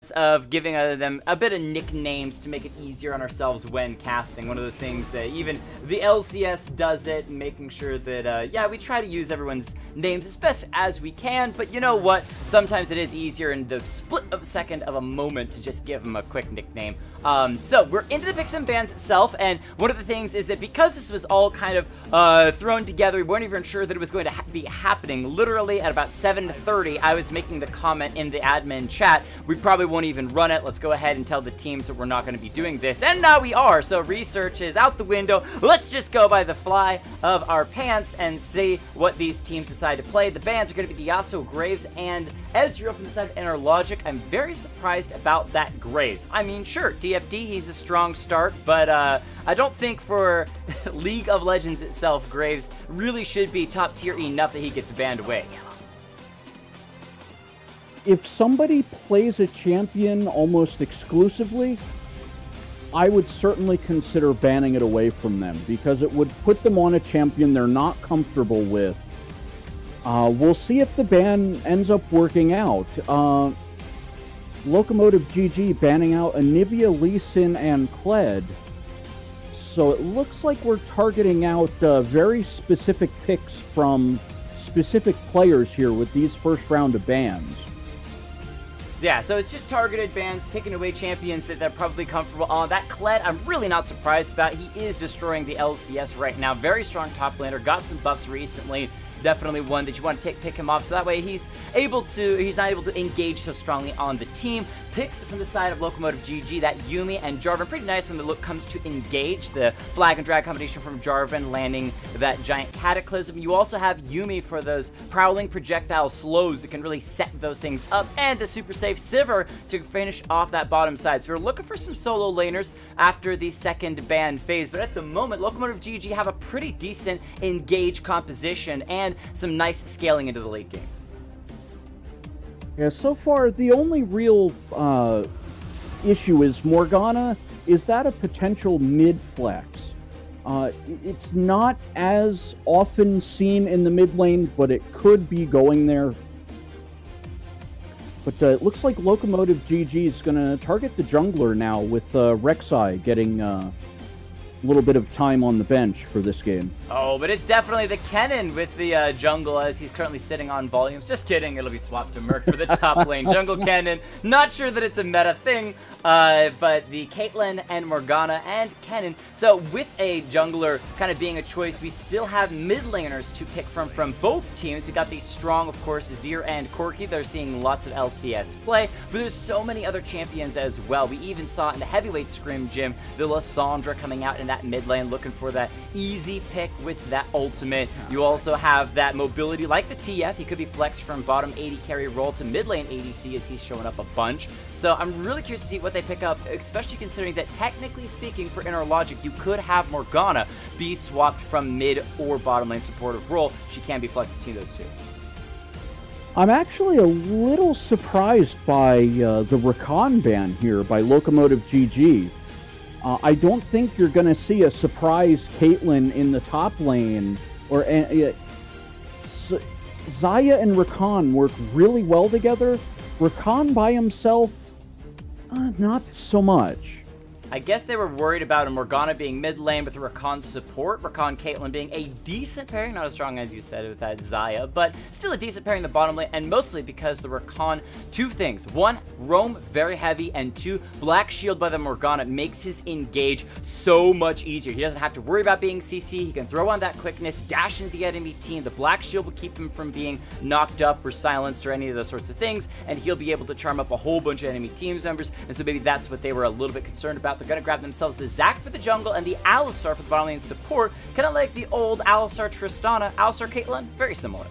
sense of giving them a bit of nicknames to make it easier on ourselves when casting. One of those things that even the LCS does it, and making sure that, yeah, we try to use everyone's names as best as we can, but you know what? Sometimes it is easier in the split of a second of a moment to just give them a quick nickname. So we're into the picks and bans itself, and one of the things is that because this was all kind of thrown together, we weren't even sure that it was going to be happening. Literally at about 7:30, I was making the comment in the admin chat, we probably won't even run it. Let's go ahead and tell the teams that we're not going to be doing this, and now we are. So research is out the window. Let's just go by the fly of our pants and see what these teams decide to play. The bans are going to be the Yasuo, Graves, and Ezreal from the side of Inner Logic. I'm very surprised about that Graves. I mean, sure, TFD, he's a strong start, but I don't think for League of Legends itself, Graves really should be top tier enough that he gets banned away. If somebody plays a champion almost exclusively, I would certainly consider banning it away from them, because it would put them on a champion they're not comfortable with. We'll see if the ban ends up working out. Locomotive GG banning out Anivia, Lee Sin, and Kled. So it looks like we're targeting out very specific picks from specific players here with these first round of bans. Yeah, so it's just targeted bans, taking away champions that they're probably comfortable on. That Kled, I'm really not surprised about. He is destroying the LCS right now. Very strong top laner, got some buffs recently. Definitely one that you want to pick him off, so that way he's not able to engage so strongly on the team. Picks from the side of Locomotive GG, that Yuumi and Jarvan, pretty nice when the look comes to engage. The flag and drag combination from Jarvan landing that giant cataclysm. You also have Yuumi for those prowling projectile slows that can really set those things up, and the super safe Sivir to finish off that bottom side. So we're looking for some solo laners after the second ban phase, but at the moment Locomotive GG have a pretty decent engage composition and some nice scaling into the late game. Yeah, so far the only real issue is Morgana. Is that a potential mid flex? It's not as often seen in the mid lane, but it could be going there. But it looks like Locomotive GG is going to target the jungler now, with Rek'Sai getting a little bit of time on the bench for this game. Oh, but it's definitely the Kennen with the jungle, as he's currently sitting on volumes. Just kidding, it'll be swapped to Merc for the top lane. Jungle Kennen, not sure that it's a meta thing, but the Caitlyn and Morgana and Kennen. So with a jungler kind of being a choice, we still have mid laners to pick from both teams. We got the strong, of course, Zir and Corki. They're seeing lots of LCS play, but there's so many other champions as well. We even saw in the heavyweight scrim gym, the Lissandra coming out in that mid lane, looking for that easy pick with that ultimate. You also have that mobility like the TF. He could be flexed from bottom 80 carry role to mid lane ADC, as he's showing up a bunch. So I'm really curious to see what they pick up, especially considering that technically speaking for Inner Logic, you could have Morgana be swapped from mid or bottom lane supportive role. She can be flexed between those two. I'm actually a little surprised by the Rakan ban here by Locomotive GG. I don't think you're going to see a surprise Caitlyn in the top lane. Or Xayah and Rakan work really well together. Rakan by himself, not so much. I guess they were worried about a Morgana being mid lane with Rakan support, Rakan Caitlyn being a decent pairing, not as strong as you said with that Xayah, but still a decent pairing in the bottom lane, and mostly because the Rakan, two things. One, roam very heavy, and two, Black Shield by the Morgana makes his engage so much easier. He doesn't have to worry about being CC, he can throw on that quickness, dash into the enemy team. The Black Shield will keep him from being knocked up or silenced or any of those sorts of things, and he'll be able to charm up a whole bunch of enemy team members, and so maybe that's what they were a little bit concerned about. They're going to grab themselves the Zac for the jungle and the Alistar for the bottom lane support, kind of like the old Alistar Tristana, Alistar Caitlyn, very similar.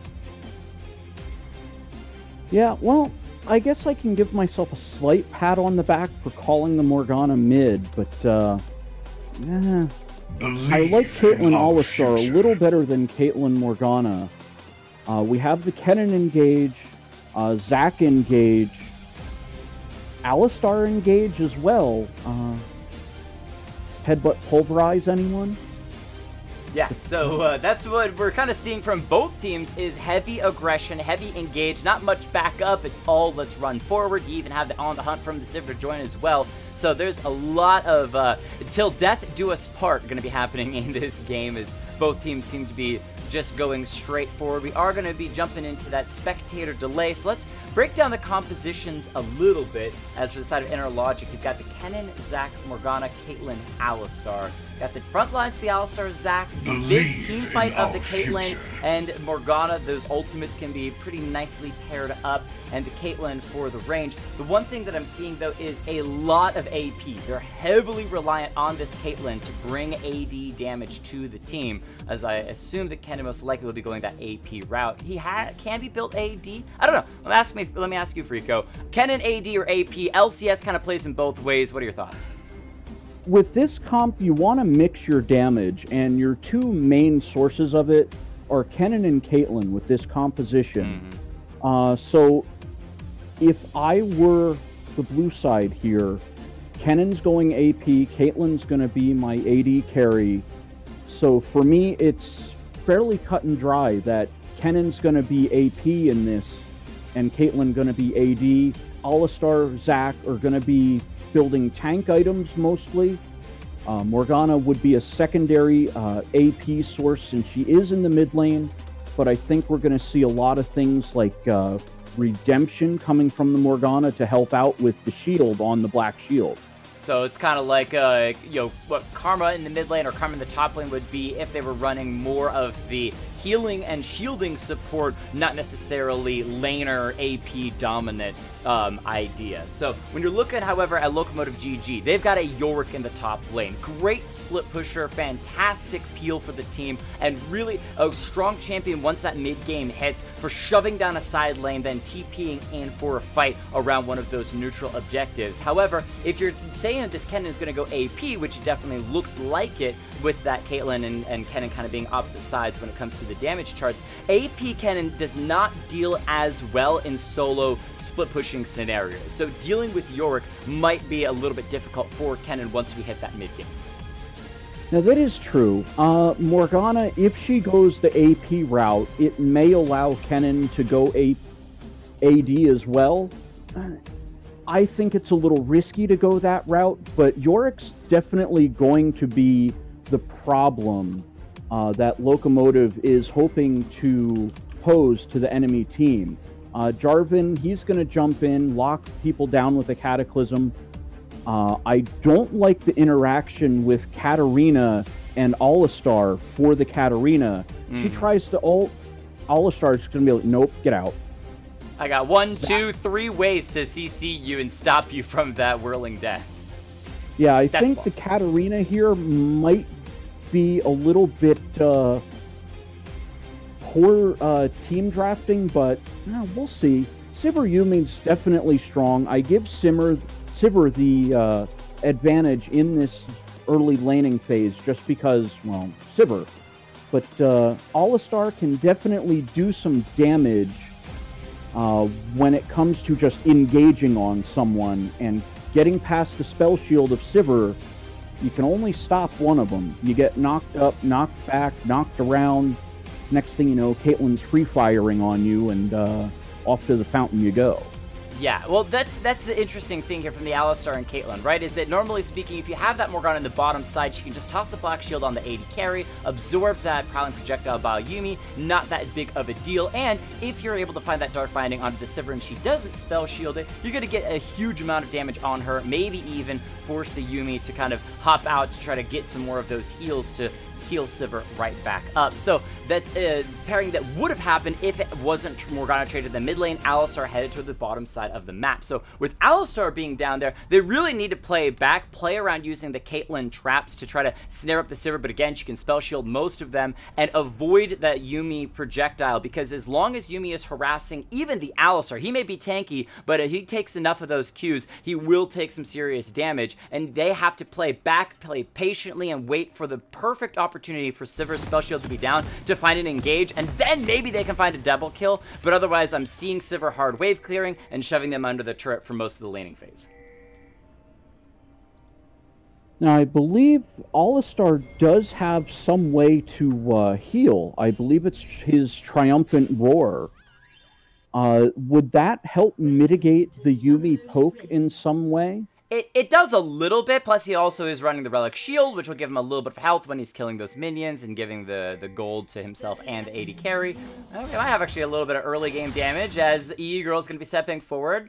Yeah, well, I guess I can give myself a slight pat on the back for calling the Morgana mid, but I like Caitlyn Alistar a little better than Caitlyn Morgana. We have the Kennen engage, Zac engage, Alistar engage as well. Headbutt Pulverize anyone? Yeah, so that's what we're kind of seeing from both teams is heavy aggression, heavy engage, not much back up. It's all let's run forward. You even have the on the hunt from the Sivir to join as well. So there's a lot of till death do us part going to be happening in this game as both teams seem to be just going straight forward. We are going to be jumping into that spectator delay. So let's break down the compositions a little bit. As for the side of Inner Logic, you've got the Kennen, Zac, Morgana, Caitlyn, Alistar. Got the front lines of the Alistar, Zac, big team fight of the Caitlyn and Morgana. Those ultimates can be pretty nicely paired up, and the Caitlyn for the range. The one thing that I'm seeing, though, is a lot of AP. They're heavily reliant on this Caitlyn to bring AD damage to the team, as I assume that Kennen most likely will be going that AP route. He can be built AD? I don't know. Let me ask you, Frico. Kennen AD or AP? LCS kind of plays in both ways. What are your thoughts? With this comp, you want to mix your damage, and your two main sources of it are Kennen and Caitlyn with this composition. So if I were the blue side here, Kennen's going AP, Caitlyn's going to be my AD carry. So for me, it's fairly cut and dry that Kennen's going to be AP in this, and Caitlyn going to be AD. Alistar, Zac are going to be building tank items mostly. Morgana would be a secondary AP source since she is in the mid lane, but I think we're going to see a lot of things like redemption coming from the Morgana to help out with the shield on the black shield. So it's kind of like, what Karma in the mid lane or Karma in the top lane would be if they were running more of the healing and shielding support, not necessarily laner AP dominant idea. So when you're looking, however, at Locomotive GG, they've got a Yorick in the top lane. Great split pusher, fantastic peel for the team, and really a strong champion once that mid game hits for shoving down a side lane, then TPing in for a fight around one of those neutral objectives. However, if you're saying that this Kennen is going to go AP, which definitely looks like it with that Caitlyn and Kennen kind of being opposite sides when it comes to the damage charts, AP Kennen does not deal as well in solo split pushing scenarios. So dealing with Yorick might be a little bit difficult for Kennen once we hit that mid game. Now that is true. Morgana, if she goes the AP route, it may allow Kennen to go AD as well. I think it's a little risky to go that route, but Yorick's definitely going to be the problem that Locomotive is hoping to pose to the enemy team. Jarvan, he's going to jump in, lock people down with a Cataclysm. I don't like the interaction with Katarina and Alistar for the Katarina. She tries to ult. Alistar's going to be like, nope, get out. I got 1, 2, 3 ways to CC you and stop you from that whirling death. Yeah, I think the Katarina here might be a little bit poor team drafting, but we'll see. Sivir Yumi's definitely strong. I give Sivir the advantage in this early laning phase just because, well, Sivir. But Alistar can definitely do some damage when it comes to just engaging on someone and getting past the spell shield of Sivir. You can only stop one of them. You get knocked up, knocked back, knocked around. Next thing you know, Caitlyn's free-firing on you, and off to the fountain you go. Yeah, well, that's the interesting thing here from the Alistar and Caitlyn, right? Is that normally speaking, if you have that Morgana on the bottom side, she can just toss the Black Shield on the AD carry, absorb that Prowling Projectile by Yuumi, not that big of a deal, and if you're able to find that Dark Binding onto the Sivir and she doesn't spell shield it, you're going to get a huge amount of damage on her, maybe even force the Yuumi to kind of hop out to try to get some more of those heals to heal Sivir right back up. So that's a pairing that would have happened if it wasn't Morgana traded the mid lane, Alistar headed to the bottom side of the map. So with Alistar being down there, they really need to play back, play around using the Caitlyn traps to try to snare up the Sivir, but again, she can spell shield most of them and avoid that Yuumi projectile, because as long as Yuumi is harassing even the Alistar, he may be tanky, but if he takes enough of those Qs, he will take some serious damage, and they have to play back, play patiently, and wait for the perfect opportunity for Sivir's spell shield to be down to find an engage, and then maybe they can find a double kill, but otherwise I'm seeing Sivir hard wave clearing and shoving them under the turret for most of the laning phase. Now, I believe Alistar does have some way to heal. I believe it's his Triumphant Roar. Would that help mitigate the Yuumi poke in some way? It does a little bit, plus he also is running the Relic Shield, which will give him a little bit of health when he's killing those minions and giving the gold to himself and the AD carry. Okay, I have actually a little bit of early game damage as E-Girl's going to be stepping forward.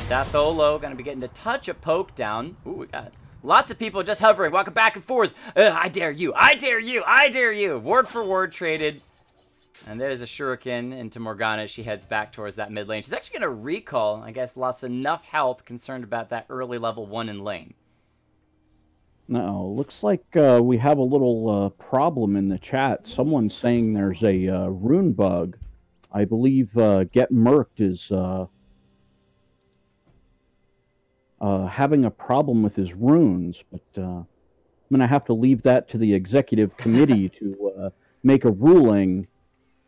Datholo going to be getting to touch a poke down. Ooh, we got lots of people just hovering, walking back and forth. I dare you, I dare you, I dare you. Ward for ward traded. And there's a shuriken into Morgana as she heads back towards that mid lane. She's actually going to recall, I guess, lost enough health, concerned about that early level 1 in lane. No, looks like we have a little problem in the chat. Someone's saying there's a rune bug. I believe Get Murked is having a problem with his runes, but I'm going to have to leave that to the executive committee to make a ruling.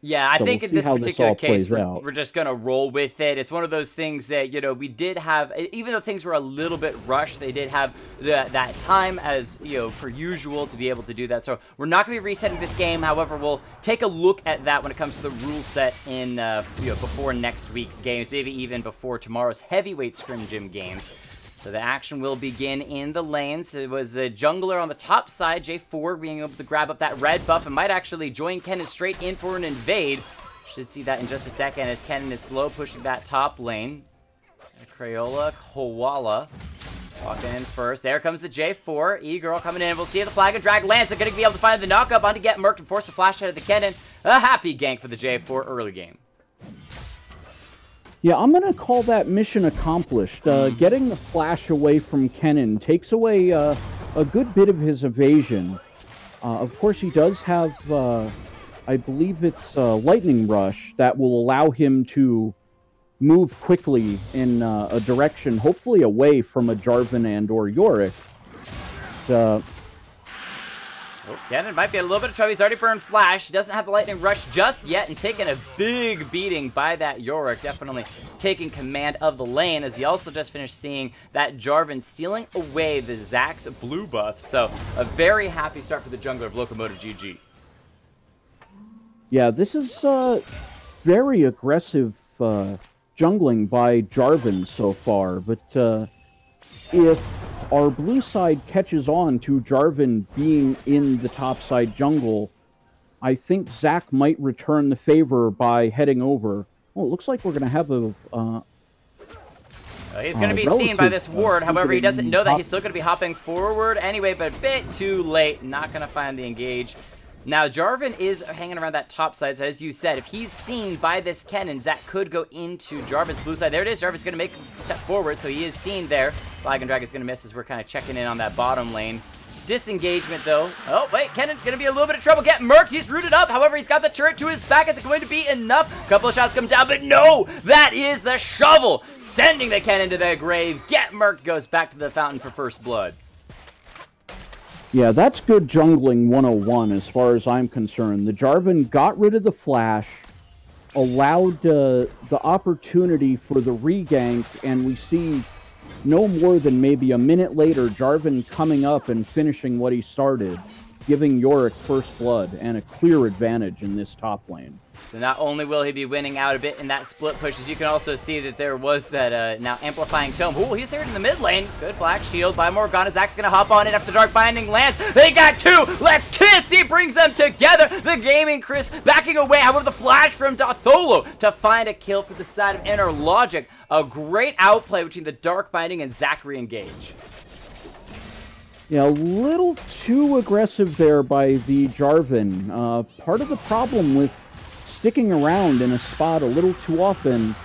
Yeah, I think in this particular case, we're just going to roll with it. It's one of those things that, you know, we did have, even though things were a little bit rushed, they did have that time as, you know, per usual to be able to do that. So we're not going to be resetting this game. However, we'll take a look at that when it comes to the rule set in, you know, before next week's games, maybe even before tomorrow's heavyweight Scrim Gym games. So the action will begin in the lanes. It was a jungler on the top side, J4, being able to grab up that red buff and might actually join Kennen straight in for an invade. Should see that in just a second as Kennen is slow pushing that top lane. Crayola, Koala walking in first. There comes the J4. E-Girl coming in. We'll see the flag and drag lands. They're going to be able to find the knockup on to Get Murked and force a flash out of the Kennen. A happy gank for the J4 early game. Yeah, I'm going to call that mission accomplished. Getting the flash away from Kennen takes away a good bit of his evasion. Of course, he does have, I believe it's Lightning Rush that will allow him to move quickly in a direction, hopefully away from a Jarvan and or Yorick. Kennen might be a little bit of trouble. He's already burned Flash. He doesn't have the Lightning Rush just yet and taking a big beating by that Yorick. Definitely taking command of the lane as he also just finished seeing that Jarvan stealing away the Zax's blue buff. So a very happy start for the jungler of Locomotive GG. Yeah, this is very aggressive jungling by Jarvan so far, but if our blue side catches on to Jarvan being in the top side jungle, I think Zach might return the favor by heading over. Oh, it looks like we're going to have a... he's going to be seen by this ward. However, he doesn't know that he's still going to be hopping forward anyway, but a bit too late. Not going to find the engage. Now, Jarvan is hanging around that top side, so as you said, if he's seen by this Kennen, Zach could go into Jarvan's blue side. There it is. Jarvan's going to make a step forward, so he is seen there. Flag and Drag is going to miss as we're kind of checking in on that bottom lane. Disengagement, though. Oh, wait, Kennen's going to be a little bit of trouble. Get Murked. He's rooted up. However, he's got the turret to his back. Is it going to be enough? A couple of shots come down, but no! That is the shovel, sending the Kennen to the grave. Get Murked goes back to the fountain for first blood. Yeah, that's good jungling 101 as far as I'm concerned. The Jarvan got rid of the flash, allowed the opportunity for the regank, and we see no more than maybe a minute later Jarvan coming up and finishing what he started, giving Yorick first blood and a clear advantage in this top lane. So not only will he be winning out a bit in that split push, as you can also see that there was that now amplifying tome. Ooh, he's there in the mid lane. Good flag shield by Morgana. Zach's going to hop on in after the Dark Binding lands. They got two. Let's kiss. He brings them together. The Gaming Chris backing away. However, the flash from Datholo to find a kill for the side of Inner Logic. A great outplay between the Dark Binding and Zach re-engage. Yeah, a little too aggressive there by the Jarvan. Part of the problem with sticking around in a spot a little too often,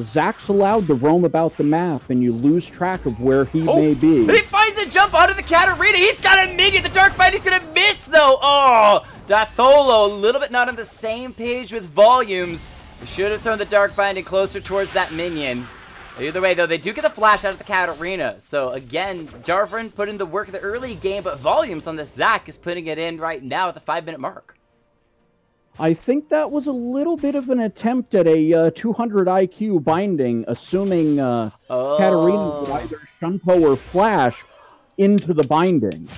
Zach's allowed to roam about the map, and you lose track of where he may be. He finds a jump onto the Katarina. He's got a minion. The Dark Bite is going to miss, though. Oh, Datholo, a little bit not on the same page with volumes. We should have thrown the Dark Binding closer towards that minion. Either way, though, they do get the flash out of the Katarina. So, again, Jarvan put in the work of the early game, but volumes on this Zach is putting it in right now at the 5-minute mark. I think that was a little bit of an attempt at a 200 IQ binding, assuming Katarina would either Shunpo or Flash. into the binding.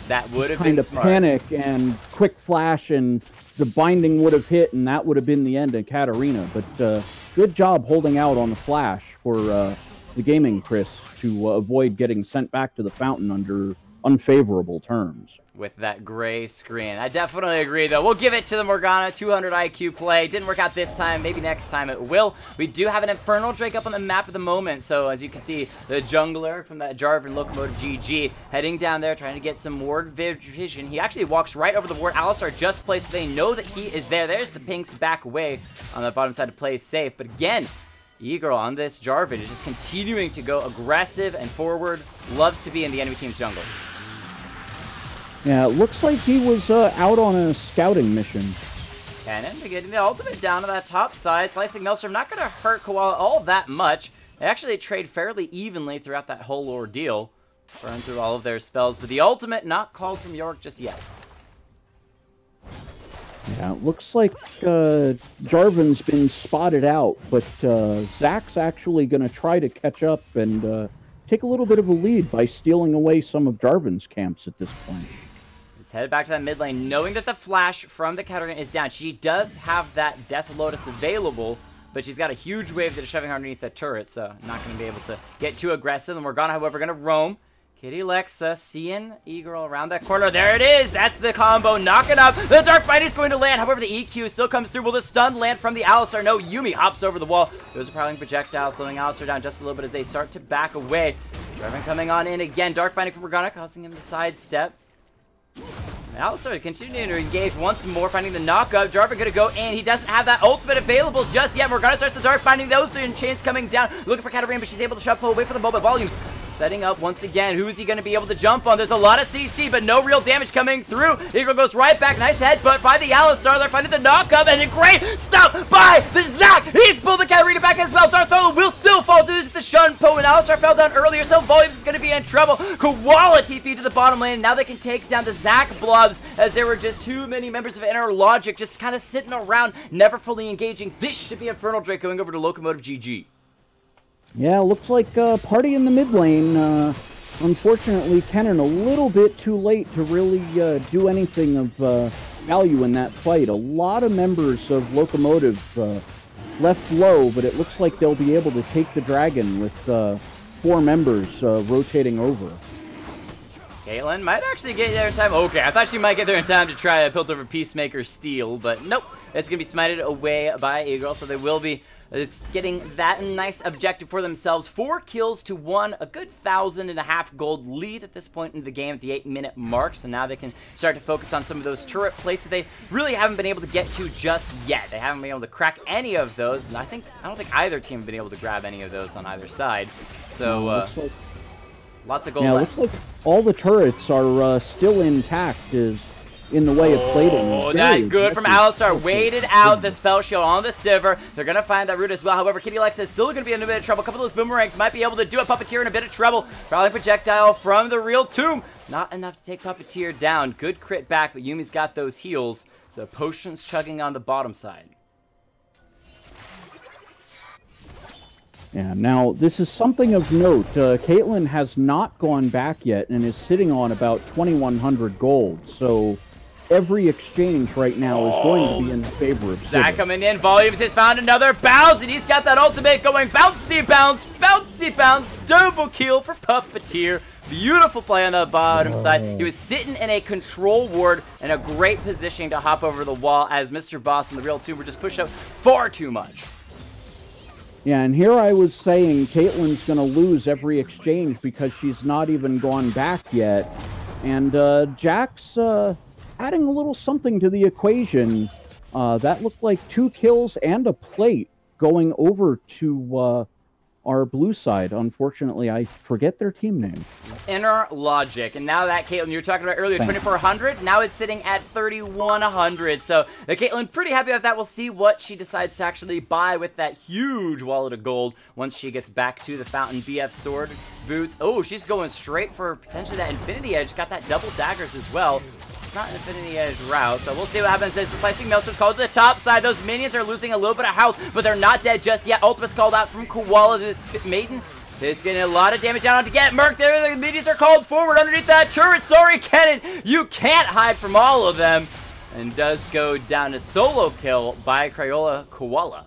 That would have been smart. Kind of panic and quick flash, and the binding would have hit, and that would have been the end of Katarina. But good job holding out on the flash for the gaming Chris to avoid getting sent back to the fountain under unfavorable terms. With that gray screen. I definitely agree, though. We'll give it to the Morgana. 200 IQ play. Didn't work out this time. Maybe next time it will. We do have an Infernal Drake up on the map at the moment. So, as you can see, the jungler from that Jarvan Locomotive GG heading down there, trying to get some ward vision. He actually walks right over the ward Alistar just placed, so they know that he is there. There's the pings to back away on the bottom side to play safe. But again, E-Girl on this Jarvan is just continuing to go aggressive and forward. Loves to be in the enemy team's jungle. Yeah, it looks like he was out on a scouting mission. Cannon getting the ultimate down to that top side. Slicing Maelstrom not going to hurt Koala all that much. They actually trade fairly evenly throughout that whole ordeal. Burn through all of their spells, but the ultimate not called from York just yet. Yeah, it looks like Jarvan's been spotted out, but Zach's actually going to try to catch up and take a little bit of a lead by stealing away some of Jarvan's camps at this point. He's headed back to that mid lane, knowing that the flash from the Katarina is down. She does have that Death Lotus available, but she's got a huge wave that is shoving her underneath the turret, so not going to be able to get too aggressive. And Morgana, however, going to roam. Kitty Lexa seeing E-Girl around that corner. There it is. That's the combo. Knocking up. The Dark Bite is going to land. However, the EQ still comes through. Will the stun land from the Alistar? No. Yumi hops over the wall. Those are prowling projectiles, slowing Alistar down just a little bit as they start to back away. Jarvan coming on in again. Dark Binding from Morgana, causing him to sidestep. Alistar continuing to engage once more, finding the knockup. Jarvan gonna go in. He doesn't have that ultimate available just yet. Morgana starts the Dark Binding. Those three chains coming down. Looking for Katarina, but she's able to shove away for the moment. Volumes setting up once again. Who is he going to be able to jump on? There's a lot of CC, but no real damage coming through. Eagle goes right back. Nice headbutt by the Alistar. They're finding the knockup, and a great stop by the Zac. He's pulled the Katarina back as well. Dartholo will still fall due to the Shunpo, and Alistar fell down earlier, so Volumes is going to be in trouble. Koala TP to the bottom lane. Now they can take down the Zac blobs, as there were just too many members of Inner Logic just kind of sitting around, never fully engaging. This should be Infernal Drake going over to Locomotive GG. Yeah, looks like party in the mid lane. Unfortunately, Kennen a little bit too late to really do anything of value in that fight. A lot of members of Locomotive left low, but it looks like they'll be able to take the dragon with 4 members rotating over. Caitlyn might actually get there in time. Okay, I thought she might get there in time to try a Piltover Peacemaker steal, but nope. It's going to be smited away by Eagle, so they will be getting that nice objective for themselves. 4 kills to 1, a good 1,500 gold lead at this point in the game at the 8-minute mark, so now they can start to focus on some of those turret plates that they really haven't been able to get to just yet. They haven't been able to crack any of those, and I don't think either team have been able to grab any of those on either side. So, lots of gold left. Looks like all the turrets are still intact, is in the way of plating. Oh, that good from Alistar. Waited out the spell shield on the Sivir. They're going to find that root as well. However, Kitty Lex is still going to be in a bit of trouble. A couple of those boomerangs might be able to do it. Puppeteer in a bit of trouble. Probably projectile from the real tomb. Not enough to take Puppeteer down. Good crit back, but Yumi's got those heals. So potions chugging on the bottom side. Yeah, now this is something of note. Caitlyn has not gone back yet and is sitting on about 2,100 gold. So every exchange right now is going to be in favor of Zac coming in. Volumes has found another bounce, and he's got that ultimate going. Bouncy bounce, bouncy bounce. Double kill for Puppeteer. Beautiful play on the bottom side. He was sitting in a control ward in a great position to hop over the wall as Mr. Boss and the real two were just pushed out far too much. Yeah, and here I was saying Caitlyn's going to lose every exchange because she's not even gone back yet. And Jack's adding a little something to the equation. That looked like 2 kills and a plate going over to our blue side. Unfortunately, I forget their team name. Inner Logic. And now that Caitlyn, you were talking about earlier, 2,400. Now it's sitting at 3,100. So Caitlyn pretty happy with that. We'll see what she decides to actually buy with that huge wallet of gold once she gets back to the fountain. BF sword, boots. Oh, she's going straight for potentially that Infinity Edge. Got that double daggers as well. Not an Infinity Edge route, so we'll see what happens as the Slicing Maelstrom's called to the top side. Those minions are losing a little bit of health, but they're not dead just yet. Ultimate's called out from Koala. This Maiden He's getting a lot of damage down to get Merc there. The minions are called forward underneath that turret. Sorry, Kennen, you can't hide from all of them. And does go down to solo kill by Crayola Koala.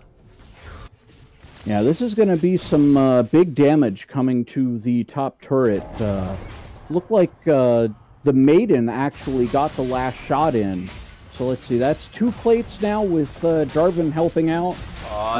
Yeah, this is going to be some big damage coming to the top turret. Looked like the Maiden actually got the last shot in. So let's see, that's 2 plates now with Jarvan helping out.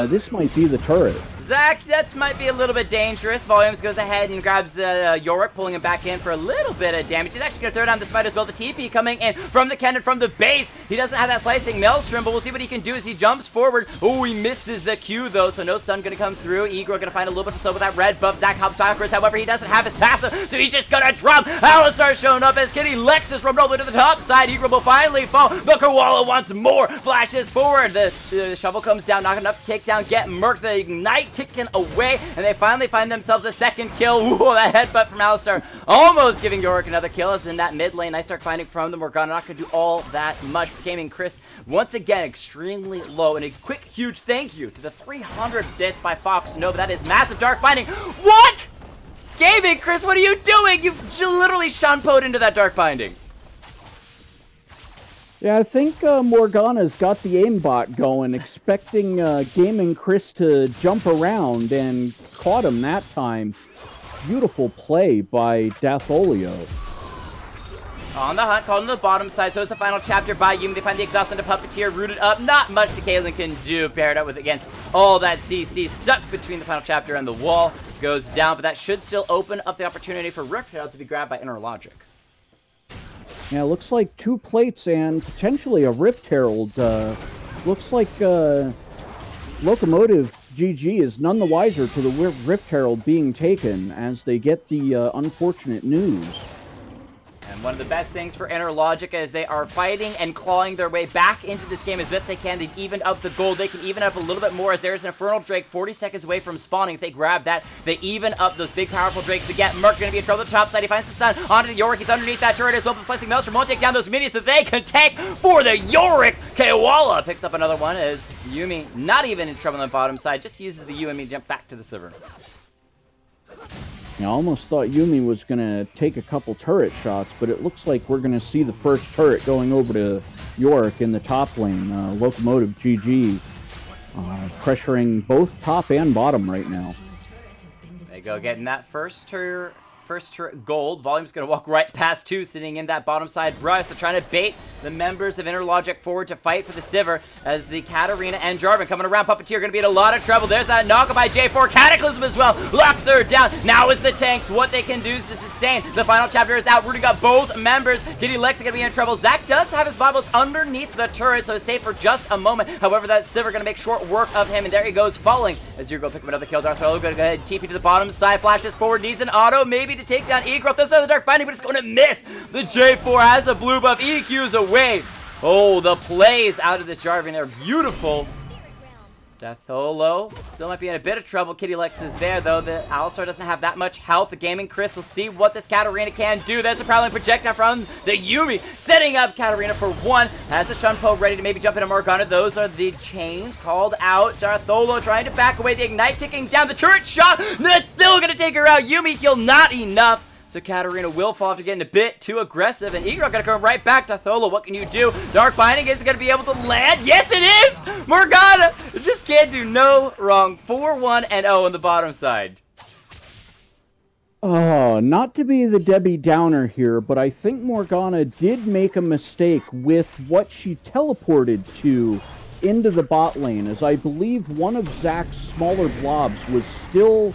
This might be the turret. Zach, that might be a little bit dangerous. Volumes goes ahead and grabs the Yorick, pulling him back in for a little bit of damage. He's actually going to throw down the Spider as well. The TP coming in from the Kennen from the base. He doesn't have that slicing Maelstrom, but we'll see what he can do as he jumps forward. Oh, he misses the Q, though, so no stun going to come through. Egro going to find a little bit of slow with that red buff. Zach hops backwards, however, he doesn't have his passive, so he's just going to drop. Alistar showing up as Kitty Lexus from all the way to the top side. Egro will finally fall, but Koala wants more. Flashes forward. The shovel comes down, not enough to take down, get Merc. The Ignite ticking away. And they finally find themselves a second kill. Ooh, that headbutt from Alistar almost giving Yorick another kill. As in that mid lane, nice dark finding from the Morgana. Not going to do all that much. Gaming Chris, once again, extremely low. And a quick, huge thank you to the 300 bits by Fox Nova. That is massive dark finding. What? Gaming Chris, what are you doing? You've literally Shanpoed into that dark finding. Yeah, I think Morgana's got the aimbot going, expecting Gaming Chris to jump around and caught him that time. Beautiful play by Datholio. On the hunt, called on the bottom side, so it's the final chapter by Yumi. They find the exhaust on the Puppeteer, rooted up. Not much the Caitlyn can do, paired up with against all that CC. Stuck between the final chapter and the wall. Goes down, but that should still open up the opportunity for Rift Herald to be grabbed by Interlogic. Yeah, looks like 2 plates and potentially a Rift Herald. Looks like Locomotive GG is none the wiser to the Rift Herald being taken as they get the unfortunate news. And one of the best things for Interlogic is they are fighting and clawing their way back into this game as best they can. They've evened up the gold. They can even up a little bit more as there's an Infernal Drake 40 seconds away from spawning. If they grab that, they even up those big powerful Drakes to get Merc. Going to be in trouble at the top side. He finds the stun onto the Yorick. He's underneath that turret as well. But the Slicing Maelstrom won't take down those minions, so they can take for the Yorick. Koala picks up another one as Yumi, not even in trouble on the bottom side, just uses the UME to jump back to the Sliver. I almost thought Yumi was going to take a couple turret shots, but it looks like we're going to see the first turret going over to Yorick in the top lane. Locomotive GG pressuring both top and bottom right now. They go getting that first turret gold. Volume's going to walk right past 2, sitting in that bottom side brush. They're trying to bait the members of Interlogic forward to fight for the Sivir as the Katarina and Jarvan coming around. Puppeteer going to be in a lot of trouble. There's that knock by J4. Cataclysm as well. Locks her down. Now is the tanks. What they can do is to sustain. The final chapter is out. Rooting up both members. Kitty Lex going to be in trouble. Zach does have his bobbles underneath the turret, so it's safe for just a moment. However, that Sivir going to make short work of him, and there he goes falling as you're going to pick up another kill. Dartholo going to go ahead and TP to the bottom side. Flashes forward. Needs an auto maybe to take down Egro. Throws out the dark finding, but it's going to miss. The J4 has a blue buff. EQ's away. Oh, the plays out of this Jarvan are beautiful. Deatholo still might be in a bit of trouble. Kitty Lex is there, though. The Alistar doesn't have that much health. The Gaming Chris will see what this Katarina can do. There's a Prowling Projectile from the Yumi, setting up Katarina for 1. Has the Shunpo ready to maybe jump into Morgana. Those are the chains called out. Dartholo trying to back away. The Ignite ticking down. The turret shot. That's still going to take her out. Yumi heal not enough. So Katarina will fall after getting a bit too aggressive, and Egro gonna come right back to Tholo. What can you do? Dark Binding is gonna be able to land. Yes, it is! Morgana just can't do no wrong. 4-1-0 on the bottom side. Oh, not to be the Debbie Downer here, but I think Morgana did make a mistake with what she teleported to into the bot lane, as I believe one of Zach's smaller blobs was still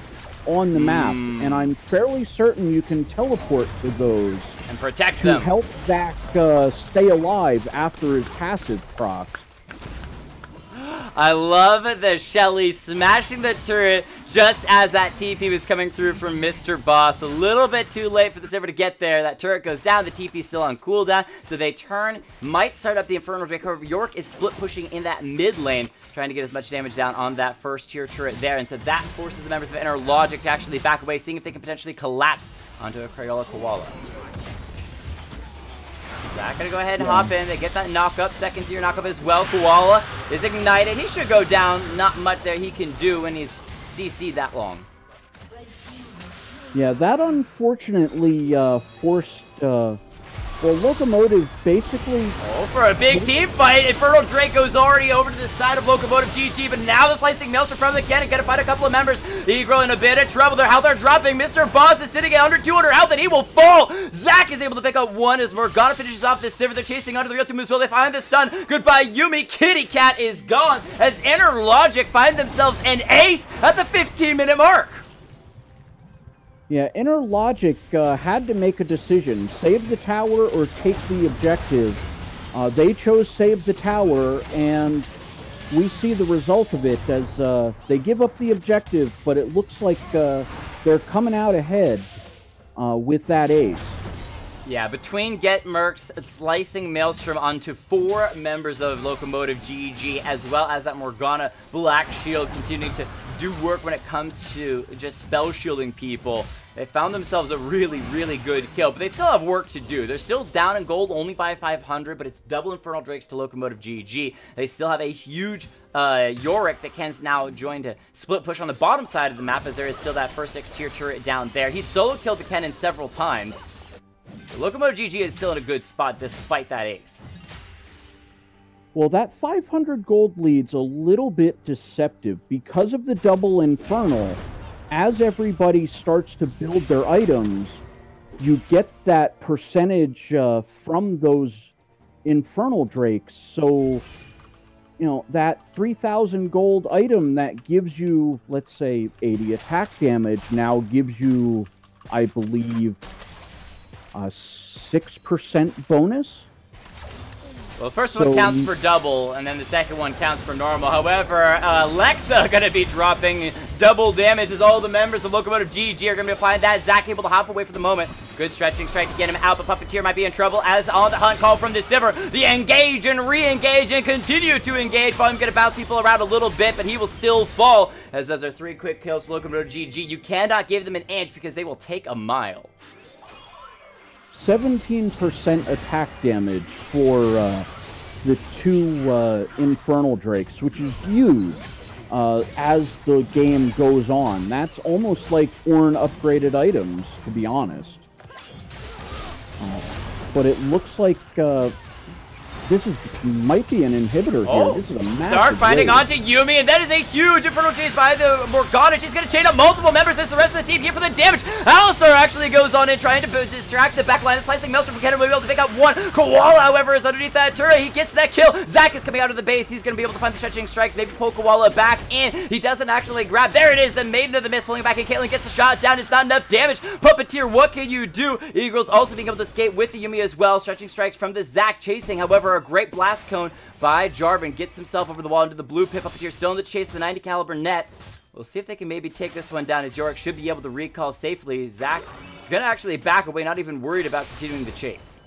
on the map, and I'm fairly certain you can teleport to those and protect to them. Help Zach stay alive after his passive procs. I love the Shelly smashing the turret just as that TP was coming through from Mr. Boss. A little bit too late for the Sivir to get there. That turret goes down. The TP's still on cooldown, so they turn, might start up the Infernal Drake. However, York is split pushing in that mid lane, trying to get as much damage down on that first tier turret there, and so that forces the members of Interlogic to actually back away, seeing if they can potentially collapse onto a Crayola Koala. Zach gonna go ahead and hop in. They get that knock up, second tier knock up as well. Koala is ignited. He should go down. Not much there he can do when he's CC'd that long. Yeah, that unfortunately forced... well, Locomotive basically... Oh, for a big team fight. Infernal Draco's already over to the side of Locomotive GG, but now the Slicing Maelstrom from the cannon. Gonna find a couple of members. Egro in a bit of trouble. Their health are dropping. Mr. Boss is sitting at under 200 health, and he will fall. Zack is able to pick up one as Morgana finishes off this Sivir. They're chasing under the real two moves. Will they find the stun? Goodbye, Yumi. Kitty Cat is gone as Inner Logic find themselves an ace at the 15-minute mark. Yeah, Inner Logic had to make a decision, save the tower or take the objective. They chose save the tower, and we see the result of it as they give up the objective, but it looks like they're coming out ahead with that ace. Yeah, between Get Mercs, Slicing Maelstrom onto 4 members of Locomotive GG, as well as that Morgana Black Shield continuing to do work when it comes to just spell shielding people. They found themselves a really, really good kill, but they still have work to do. They're still down in gold only by 500, but it's double Infernal Drakes to Locomotive GG. They still have a huge Yorick that can now join to split push on the bottom side of the map, as there is still that first X-tier turret down there. He solo killed the cannon several times. So Locomotive GG is still in a good spot despite that ace. Well, that 500 gold lead's a little bit deceptive because of the double Infernal. As everybody starts to build their items, you get that percentage from those Infernal Drakes. So, you know, that 3,000 gold item that gives you, let's say, 80 attack damage now gives you, I believe, a 6% bonus. Well, the first one counts for double, and then the second one counts for normal. However, Lexa going to be dropping double damage as all the members of Locomotive GG are going to be applying that. Zack able to hop away for the moment. Good stretching strike to get him out, but Puppeteer might be in trouble as on the hunt call from the Sivir. The engage and re-engage and continue to engage. Volume going to bounce people around a little bit, but he will still fall. As those are 3 quick kills, Locomotive GG. You cannot give them an inch because they will take a mile. 17% attack damage for the 2 Infernal Drakes, which is huge as the game goes on. That's almost like Ornn upgraded items, to be honest. But it looks like this might be an inhibitor here. This is a massive Dark finding wave. onto Yumi, and that is a huge Infernal chase by the Morgana. She's going to chain up multiple members as the rest of the team here for the damage. Alistar actually goes on in trying to distract the backline. Slicing Maelstrom from Cannon will be able to pick up one. Koala, however, is underneath that turret. He gets that kill. Zack is coming out of the base. He's going to be able to find the stretching strikes. Maybe pull Koala back in. He doesn't actually grab. There it is, the Maiden of the Mist pulling back, and Caitlyn gets the shot down. It's not enough damage. Puppeteer, what can you do? Eagles also being able to escape with the Yumi as well. Stretching strikes from the Zack chasing. However, a great blast cone by Jarvan gets himself over the wall into the blue pit. Puppeteer still in the chase, the 90 caliber net. We'll see if they can maybe take this one down, as Yorick should be able to recall safely. Zack is going to actually back away, not even worried about continuing the chase.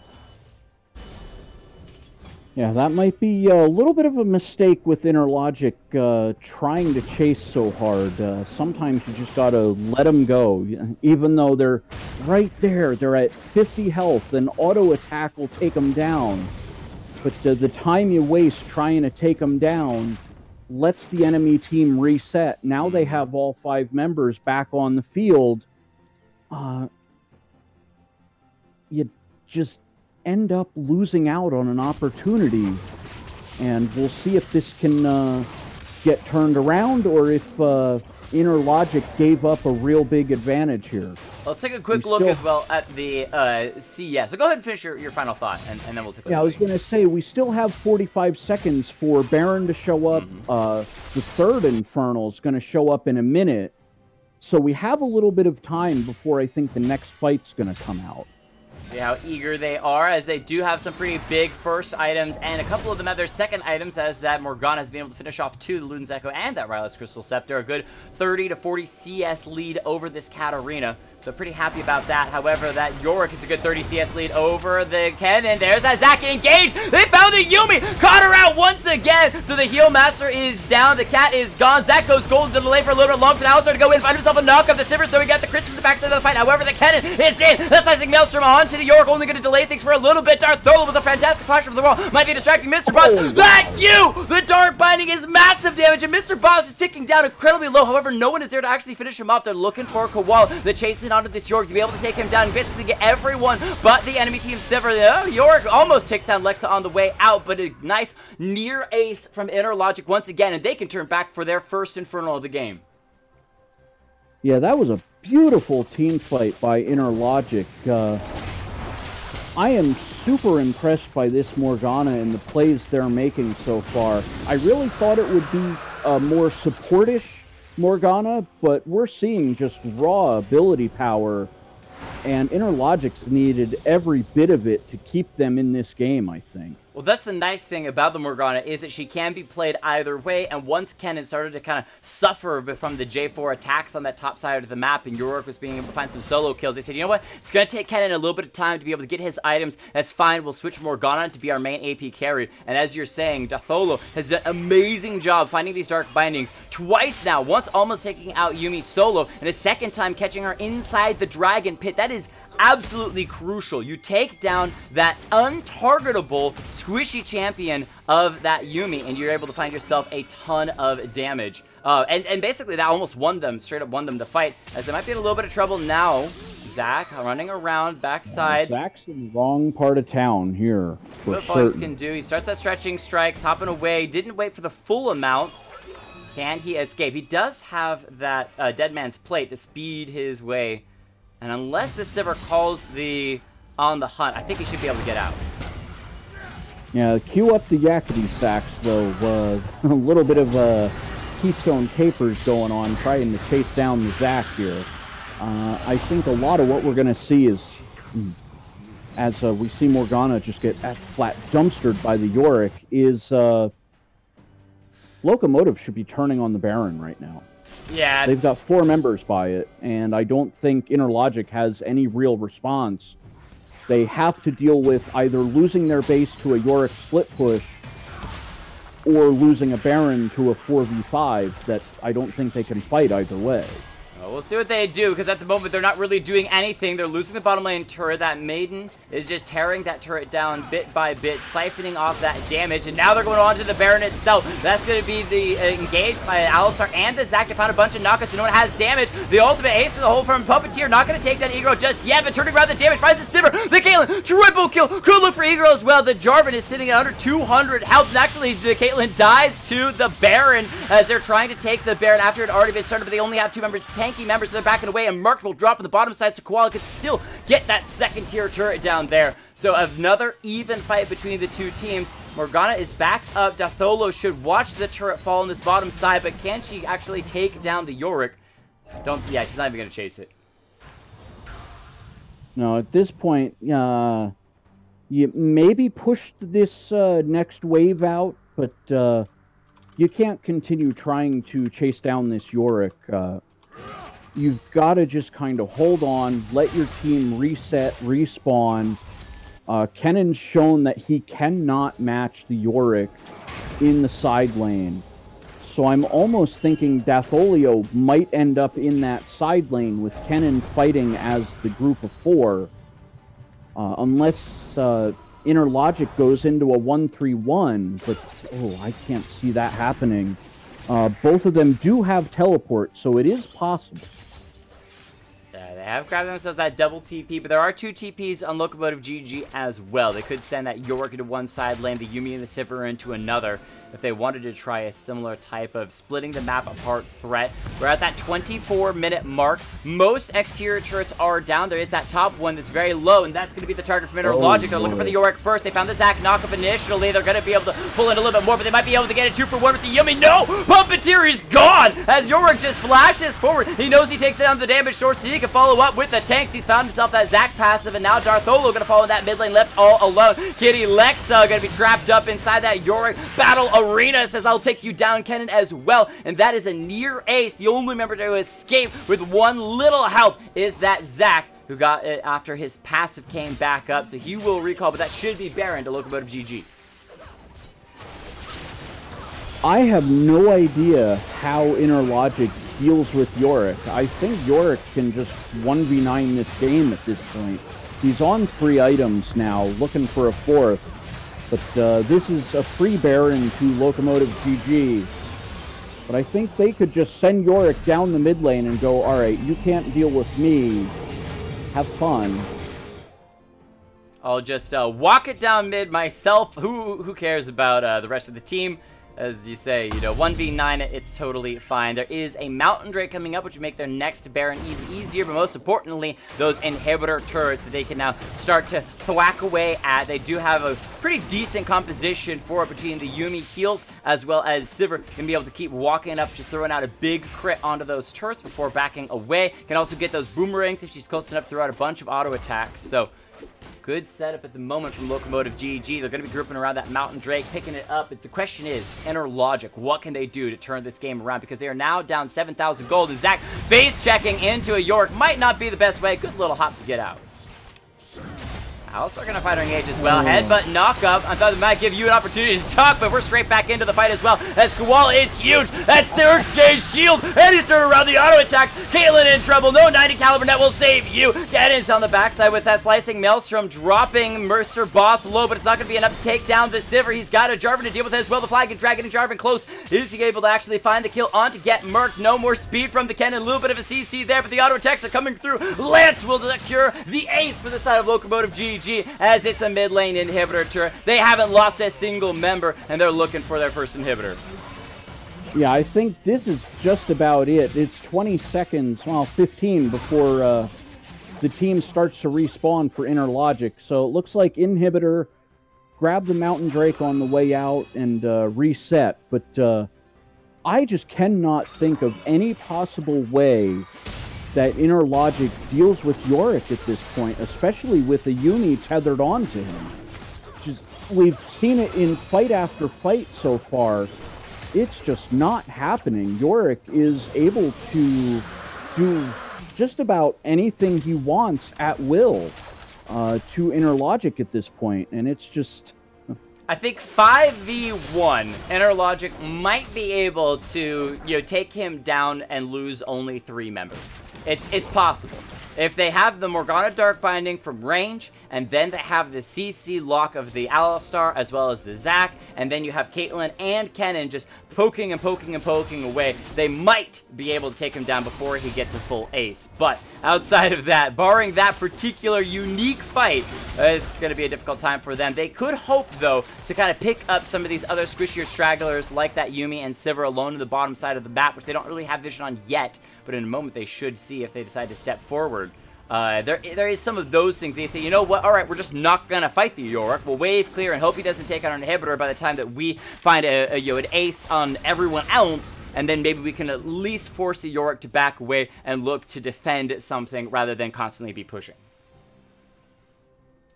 Yeah, that might be a little bit of a mistake with Inner Logic trying to chase so hard. Sometimes you just got to let them go, even though they're right there. They're at 50 health, and auto attack will take them down. But the time you waste trying to take them down lets the enemy team reset. Now they have all 5 members back on the field. You just end up losing out on an opportunity. And we'll see if this can get turned around, or if Inner Logic gave up a real big advantage here. Let's take a quick look as well at the CS. So go ahead and finish your final thought, and then we'll take a look. Yeah, I was going to say, we still have 45 seconds for Baron to show up. The 3rd Infernal is going to show up in a minute. So we have a little bit of time before I think the next fight's going to come out. See how eager they are, as they do have some pretty big first items, and a couple of them have their second items, as that Morgana has been able to finish off 2, the Luden's Echo and that Rylai's Crystal Scepter. A good 30 to 40 CS lead over this Katarina. So pretty happy about that. However, that Yorick is a good 30 CS lead over the Kennen. There's that Zack engaged. They found the Yumi. Caught her out once again. So the Heal Master is down. The cat is gone. Zack goes golden to delay for a little bit long for Alistar to go in, find himself a knock of the Sivir. So we got the Chris from the backside of the fight. However, the Kennen is in. The Slicing Maelstrom onto the Yorick. Only going to delay things for a little bit. Darth Throla with a fantastic flash from the wall. Might be distracting Mr. Boss. That you! The Dark Binding is massive damage, and Mr. Boss is ticking down incredibly low. However, no one is there to actually finish him off. They're looking for Koala. The chasing onto this Yorick to be able to take him down and basically get everyone but the enemy team Sivir. Oh, Yorick almost takes down Lexa on the way out, but a nice near ace from Interlogic once again, and they can turn back for their first Infernal of the game. Yeah, that was a beautiful team fight by Interlogic. I am super impressed by this Morgana and the plays they're making so far. I really thought it would be a more supportish Morgana, but we're seeing just raw ability power, and Interlogic's needed every bit of it to keep them in this game, I think. Well, that's the nice thing about the Morgana, is that she can be played either way, and once Kennen started to kind of suffer from the J4 attacks on that top side of the map, and Yorick was being able to find some solo kills, they said, you know what, it's going to take Kennen a little bit of time to be able to get his items. That's fine, we'll switch Morgana to be our main AP carry, and as you're saying, Datholo has done an amazing job finding these Dark Bindings twice now, once almost taking out Yuumi solo, and a second time catching her inside the Dragon Pit. That is absolutely crucial. You take down that untargetable squishy champion of that Yuumi, and you're able to find yourself a ton of damage. And basically that almost won them, straight up won them the fight, as they might be in a little bit of trouble now. Zach running around backside. Zach's in the wrong part of town here. What Bugs can do. He starts that stretching strikes, hopping away, didn't wait for the full amount. Can he escape? He does have that Dead Man's Plate to speed his way. And unless the Sivir calls the on the hunt, I think he should be able to get out. Yeah, cue up the Yakety Sax, though. A little bit of Keystone Capers going on, trying to chase down the Zac here. I think a lot of what we're going to see is, as we see Morgana just get flat dumpstered by the Yorick, is Locomotive should be turning on the Baron right now. Yeah. They've got 4 members by it, and I don't think Interlogic has any real response. They have to deal with either losing their base to a Yorick split push or losing a Baron to a 4v5 that I don't think they can fight either way. Well, we'll see what they do, because at the moment they're not really doing anything. They're losing the bottom lane turret. That Maiden is just tearing that turret down bit by bit, siphoning off that damage, and now they're going on to the Baron itself. That's going to be the engage by Alistar and the Zac. They found a bunch of knockouts. You know what has damage? The ultimate ace in the hole from Puppeteer. Not going to take that Egro just yet, but turning around the damage finds the Sivir. The Caitlyn, triple kill. Could look for Egro as well. The Jarvan is sitting at under 200 health, and actually the Caitlyn dies to the Baron as they're trying to take the Baron after it had already been started, but they only have 2 members, tanky members, so they're backing away, and Merc will drop on the bottom side, so Koala could still get that second tier turret down there. So another even fight between the two teams. Morgana is backed up. Datholo should watch the turret fall on this bottom side, but can she actually take down the Yorick? Yeah, she's not even going to chase it. No, at this point, you maybe pushed this next wave out, but you can't continue trying to chase down this Yorick. You've got to just kind of hold on, let your team reset, respawn. Kennen's shown that he cannot match the Yorick in the side lane. So I'm almost thinking Datholio might end up in that side lane with Kennen fighting as the group of 4. Unless Interlogic goes into a 1-3-1, but oh, I can't see that happening. Both of them do have teleport, so it is possible. They have grabbed themselves that double TP, but there are 2 TPs on Locomotive GG as well. They could send that Yorick into one side lane, the Yuumi and the Sivir into another, if they wanted to try a similar type of splitting the map apart threat. We're at that 24-minute mark. Most exterior turrets are down. There is that top one that's very low, and that's going to be the target from Interlogic. They're looking for the Yorick first. They found the Zac knockup initially. They're going to be able to pull in a little bit more, but they might be able to get a 2-for-1 with the Yuumi. No! Puppeteer is gone! As Yorick just flashes forward. He knows he takes down the damage source, so he can follow up with the tanks. He's found himself that Zac passive, and now Dartholo going to follow in that mid lane left all alone. Kitty Lexa going to be trapped up inside that Yorick battle arena. Says, I'll take you down, Kennen, as well. And that is a near ace. The only member to escape with 1 little health is that Zac, who got it after his passive came back up. So he will recall, but that should be Baron to Locomotive GG. I have no idea how Interlogic deals with Yorick. I think Yorick can just 1v9 this game at this point. He's on 3 items now, looking for a 4th. But this is a free Baron to Locomotive GG. But I think they could just send Yorick down the mid lane and go, alright, you can't deal with me. have fun. I'll just walk it down mid myself. Who cares about the rest of the team? As you say, you know, 1v9, it's totally fine. There is a Mountain Drake coming up, which would make their next Baron even easier, but most importantly, those inhibitor turrets that they can now start to thwack away at. They do have a pretty decent composition for it between the Yuumi heals, as well as Sivir can be able to keep walking up, just throwing out a big crit onto those turrets before backing away. Can also get those boomerangs if she's close enough to throw out a bunch of auto attacks. So, good setup at the moment from Locomotive GG. They're going to be grouping around that Mountain Drake, picking it up. But the question is, Inner Logic, what can they do to turn this game around? Because they are now down 7,000 gold. And Zach base checking into a Yorick might not be the best way. Good little hop to get out. Alistar gonna fight on engage as well. Headbutt knock up. I thought it might give you an opportunity to talk, but we're straight back into the fight as well. As Koala is huge. That's Sturge Gage shield. And he's turning around the auto attacks. Caitlyn in trouble. No 90 caliber net will save you. Gadden's on the backside with that slicing Maelstrom, dropping Mercer Boss low, but it's not gonna be enough to take down the Sivir. He's got a Jarvan to deal with as well. The flag and Dragon and Jarvan close. Is he able to actually find the kill on to get murked? No more speed from the Kennen. A little bit of a CC there, but the auto attacks are coming through. Lance will secure the ace for the side of Locomotive GG. As it's a mid lane inhibitor turret. They haven't lost a single member, and they're looking for their first inhibitor. Yeah, I think this is just about it. It's 20 seconds, well, 15 before the team starts to respawn for Inner Logic. So it looks like inhibitor grabbed the Mountain Drake on the way out and reset. But I just cannot think of any possible way that Inner Logic deals with Yorick at this point, especially with a Yuumi tethered onto him. We've seen it in fight after fight so far. It's just not happening. Yorick is able to do just about anything he wants at will to Inner Logic at this point, and it's just... I think 5v1, Inner Logic might be able to, you know, take him down and lose only 3 members. It's possible. If they have the Morgana Dark Binding from range, and then they have the CC lock of the Alistar, as well as the Zac, and then you have Caitlyn and Kennen just poking and poking and poking away, they might be able to take him down before he gets a full ace. But outside of that, barring that particular unique fight, it's going to be a difficult time for them. They could hope, though, to kind of pick up some of these other squishier stragglers like that Yuumi and Sivir alone in the bottom side of the map, which they don't really have vision on yet, but in a moment they should see if they decide to step forward. There is some of those things. They say, you know what, alright, we're just not going to fight the Yorick. We'll wave clear and hope he doesn't take out an inhibitor by the time that we find an ace on everyone else, and then maybe we can at least force the Yorick to back away and look to defend something rather than constantly be pushing.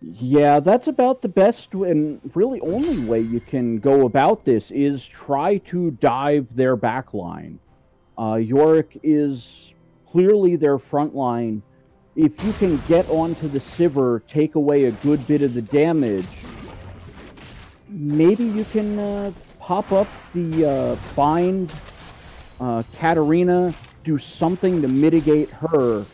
Yeah, that's about the best and really only way you can go about this is try to dive their back line. Yorick is clearly their front line. If you can get onto the Sivir, take away a good bit of the damage, maybe you can pop up the bind Katarina, do something to mitigate her.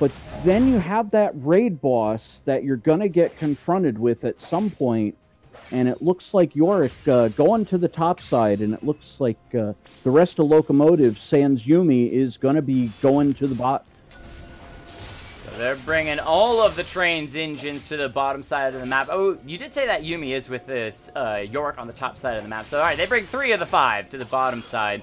But then you have that raid boss that you're going to get confronted with at some point, and it looks like Yorick going to the top side, and it looks like the rest of Locomotive, sans Yuumi, is going to be going to the bot. They're bringing all of the train's engines to the bottom side of the map. Oh, you did say that Yuumi is with this Yorick on the top side of the map. So, all right, they bring 3 of the 5 to the bottom side.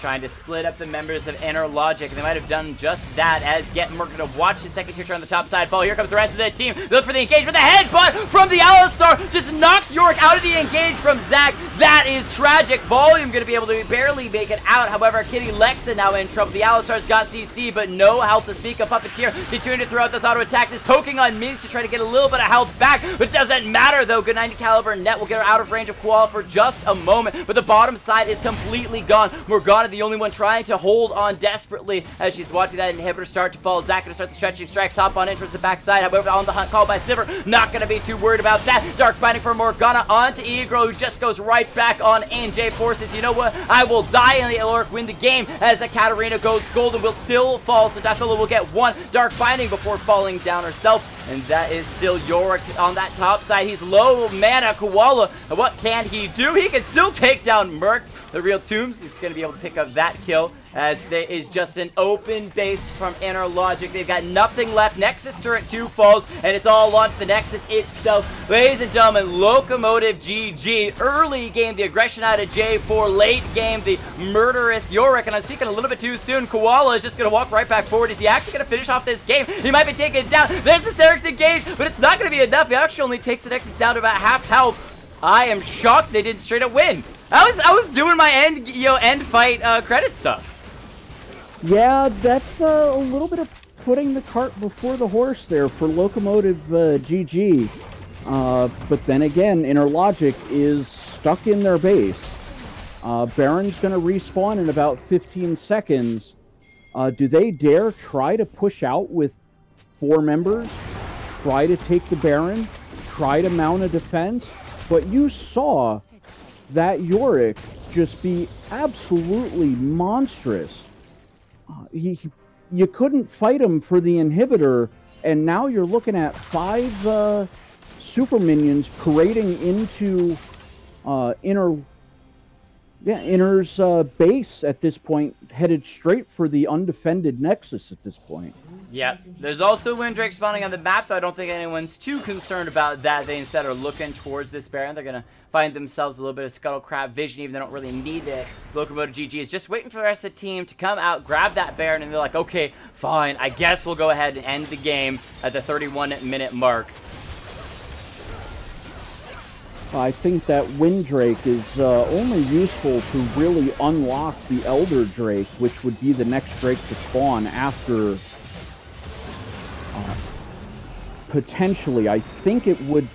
Trying to split up the members of Inner Logic. They might have done just that as Getmurk to watch the second tier turn on the top side fall. Here comes the rest of the team. Look for the engage, but the headbutt from the Alistar just knocks Yorick out of the engage from Zac. That is tragic. Volume going to be able to barely make it out. However, Kitty Lexa now in trouble. The Alistar's got CC, but no health to speak of. Puppeteer continuing to throw out those auto attacks. Is poking on minions to try to get a little bit of health back, but it doesn't matter though. Good 90 caliber net will get her out of range of Koala for just a moment, but the bottom side is completely gone. Morgana the only one trying to hold on desperately as she's watching that inhibitor start to fall. Zac gonna start the stretching strikes, hop on in towards the backside. However, on the hunt call by Sivir, not gonna be too worried about that. Dark binding for Morgana onto Egro, who just goes right back on in. J forces, you know what? I will die and the Yorick win the game as the Katarina goes golden, will still fall. So Dakola will get 1 dark binding before falling down herself. And that is still Yorick on that top side. He's low mana. Koala, what can he do? He can still take down Merc. the real Tombs is going to be able to pick up that kill, as there is just an open base from Inner Logic. They've got nothing left. Nexus turret 2 falls, and it's all on the Nexus itself. Ladies and gentlemen, Locomotive GG. Early game, the aggression out of J4. Late game, the murderous Yorick. And I'm speaking a little bit too soon. Koala is just going to walk right back forward. Is he actually going to finish off this game? He might be taken down. There's the Serix engage, but it's not going to be enough. He actually only takes the Nexus down to about half health. I am shocked they didn't straight up win. I was doing my end fight credit stuff. Yeah, that's a little bit of putting the cart before the horse there for Locomotive GG. But then again, Inner Logic is stuck in their base. Baron's going to respawn in about 15 seconds. Do they dare try to push out with 4 members? Try to take the Baron? Try to mount a defense? But you saw that Yorick just be absolutely monstrous. You couldn't fight him for the inhibitor, and now you're looking at 5 super minions parading into Inner's base at this point, headed straight for the undefended Nexus at this point. Yeah, there's also Windrake spawning on the map, though I don't think anyone's too concerned about that. They instead are looking towards this Baron. They're going to find themselves a little bit of Scuttle Crab vision, even though they don't really need it. Locomotive GG is just waiting for the rest of the team to come out, grab that Baron, and they're like, okay, fine, I guess we'll go ahead and end the game at the 31-minute mark. I think that Windrake is only useful to really unlock the Elder Drake, which would be the next Drake to spawn after... potentially, I think it would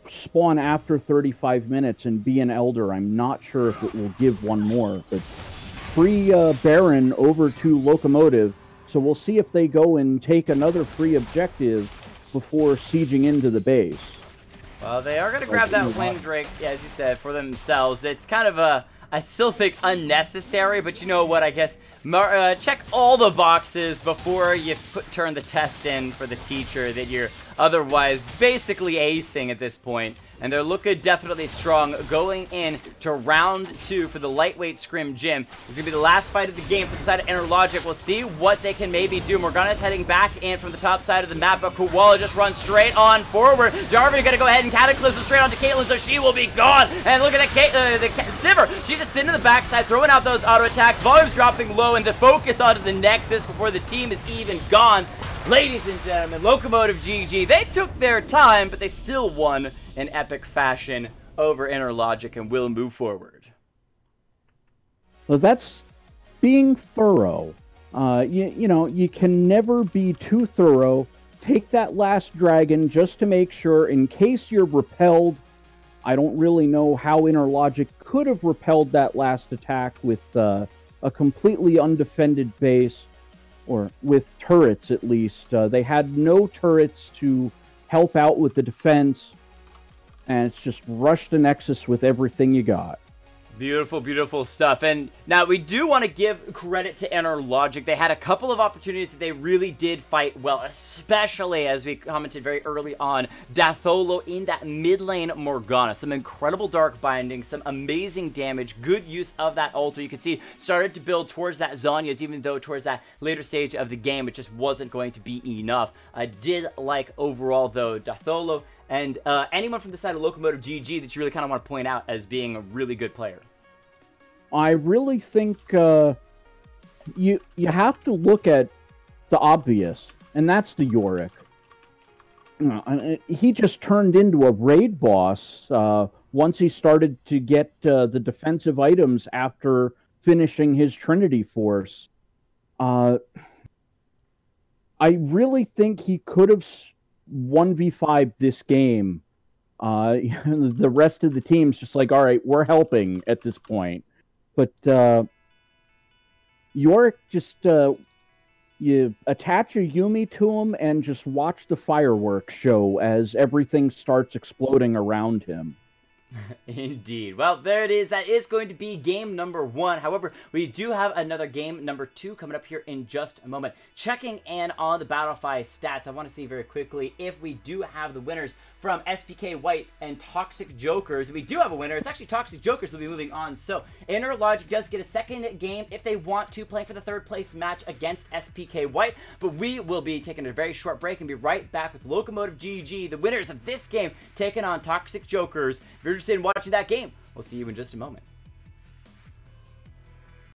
spawn after 35 minutes and be an Elder. I'm not sure if it will give one more, but free Baron over to Locomotive, so we'll see if they go and take another free objective before sieging into the base. Well, they are going to grab that Windrake, yeah, as you said, for themselves. It's kind of I still think unnecessary, but you know what, I guess, check all the boxes before you turn the test in for the teacher that you're otherwise basically acing at this point. And they're looking definitely strong going in to round 2 for the lightweight Scrim Gym. It's going to be the last fight of the game for the side of Inner Logic. We'll see what they can maybe do. Morgana's heading back in from the top side of the map, but Koala just runs straight on forward. Jarvan going to go ahead and Cataclysm straight onto Caitlyn, so she will be gone. And look at that Sivir. She's just sitting in the backside, throwing out those auto attacks. Volume's dropping low, and the focus onto the Nexus before the team is even gone. Ladies and gentlemen, Locomotive GG, they took their time, but they still won in epic fashion over Inner Logic and will move forward. Well, that's being thorough. You know, you can never be too thorough. Take that last dragon just to make sure, in case you're repelled. I don't really know how Inner Logic could have repelled that last attack with a completely undefended base. Or with turrets, at least. They had no turrets to help out with the defense, and it's just rush the Nexus with everything you got. Beautiful, beautiful stuff. And now we do want to give credit to Inner Logic. They had a couple of opportunities that they really did fight well, especially as we commented very early on, Datholo in that mid lane Morgana. Some incredible dark binding, some amazing damage, good use of that ult. You can see started to build towards that Zhonya's, even though towards that later stage of the game, it just wasn't going to be enough. I did like overall, though, Datholo and anyone from the side of Locomotive GG that you really kind of want to point out as being a really good player. I really think you have to look at the obvious, and that's the Yorick. He just turned into a raid boss once he started to get the defensive items after finishing his Trinity Force. I really think he could have 1v5 this game. The rest of the team's just like, all right, we're helping at this point. But Yorick just, you attach a Yumi to him and just watch the fireworks show as everything starts exploding around him. Indeed. Well, there it is. That is going to be game number 1. However, we do have another game number 2 coming up here in just a moment. Checking in on the Battlefy stats, I want to see very quickly if we do have the winners from SPK White and Toxic Jokers. We do have a winner. It's actually Toxic Jokers will be moving on. So, Inner Logic does get a second game if they want to, playing for the 3rd place match against SPK White. But we will be taking a very short break and be right back with Locomotive GG, the winners of this game, taking on Toxic Jokers. If you're interested in watching that game, we'll see you in just a moment.